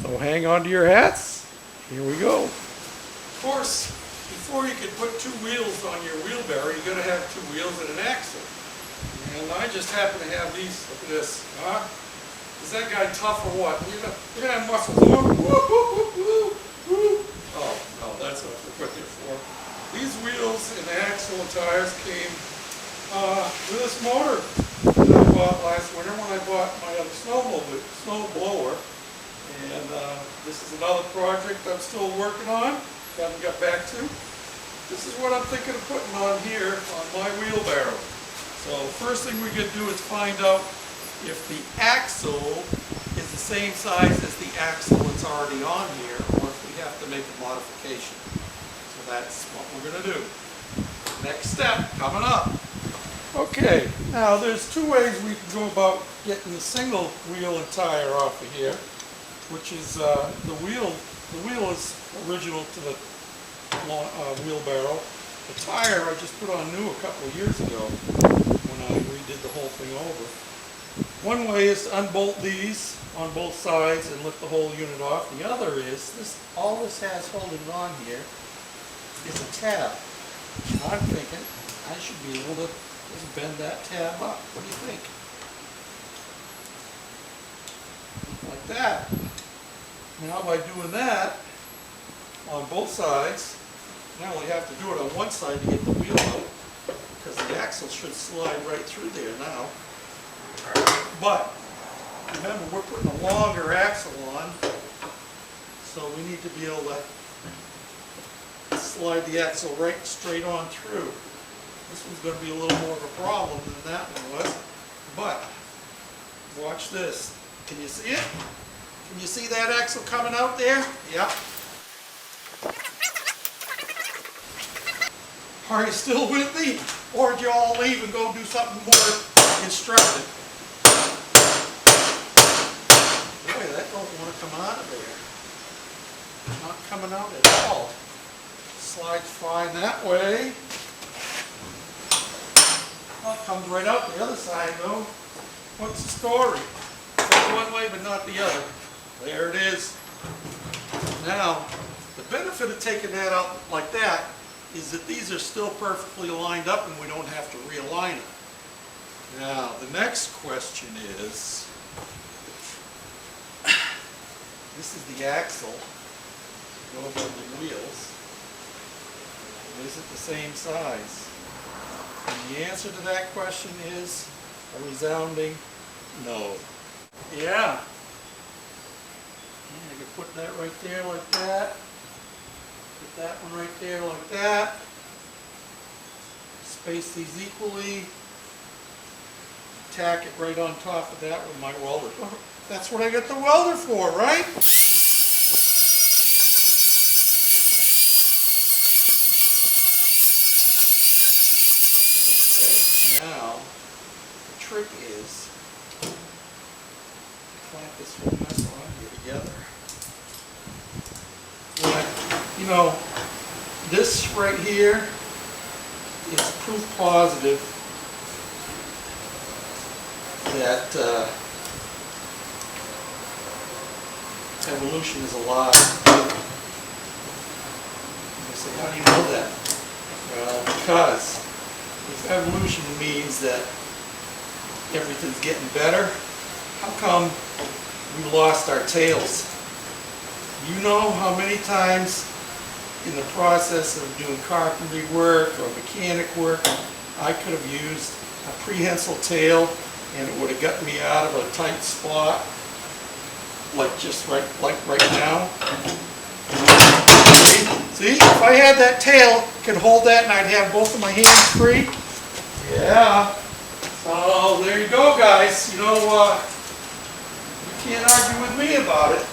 So hang on to your hats. Here we go. Of course, before you can put two wheels on your wheelbarrow, you got to have two wheels and an axle. And I just happen to have these. Look at this. Is that guy tough or what? You're gonna have muscles. Woo, woo, woo, woo, woo. Oh no, that's not what they're for. These wheels and axle and tires came with this motor that I bought last winter when I bought my other snow blower. And this is another project I'm still working on. Haven't got back to. This is what I'm thinking of putting on here on my wheelbarrow. So first thing we could do is find out if the axle is the same size as the axle that's already on here, or if we have to make a modification. So that's what we're going to do. Next step coming up. Okay, now there's two ways we can go about getting the single wheel and tire off of here, which is the wheel is original to the wheelbarrow. The tire I just put on new a couple of years ago when I redid the whole thing over. One way is to unbolt these on both sides and lift the whole unit off. The other is, all this has holding it on here is a tab. I'm thinking I should be able to just bend that tab up. What do you think? Like that. Now by doing that on both sides, I only have to do it on one side to get the wheel out, because the axle should slide right through there now. But remember, we're putting a longer axle on, so we need to be able to slide the axle right straight on through. This one's going to be a little more of a problem than that one was. But watch this. Can you see it? Can you see that axle coming out there? Yep. Are you still with me? Or did you all leave and go do something more instructive? Boy, that don't want to come out of there. It's not coming out at all. Slides fine that way. Well, it comes right out the other side though. What's the story? Goes one way but not the other. There it is. Now, the benefit of taking that out like that is that these are still perfectly lined up and we don't have to realign it. Now, the next question is, this is the axle goes on the wheels. Is it the same size? And the answer to that question is a resounding no. Yeah. I could put that right there like that. Put that one right there like that. Space these equally. Tack it right on top of that with my welder. Oh, that's what I got the welder for, right? Okay, now the trick is clamp this whole mess on here together. You know, this right here is proof positive that evolution is alive. You say, how do you know that? Well, because if evolution means that everything's getting better, how come we lost our tails? You know how many times in the process of doing carpentry work or mechanic work, I could have used a prehensile tail and it would have gotten me out of a tight spot, like just right now. See, if I had that tail, I could hold that and I'd have both of my hands free. Yeah. So there you go, guys. You know, you can't argue with me about it.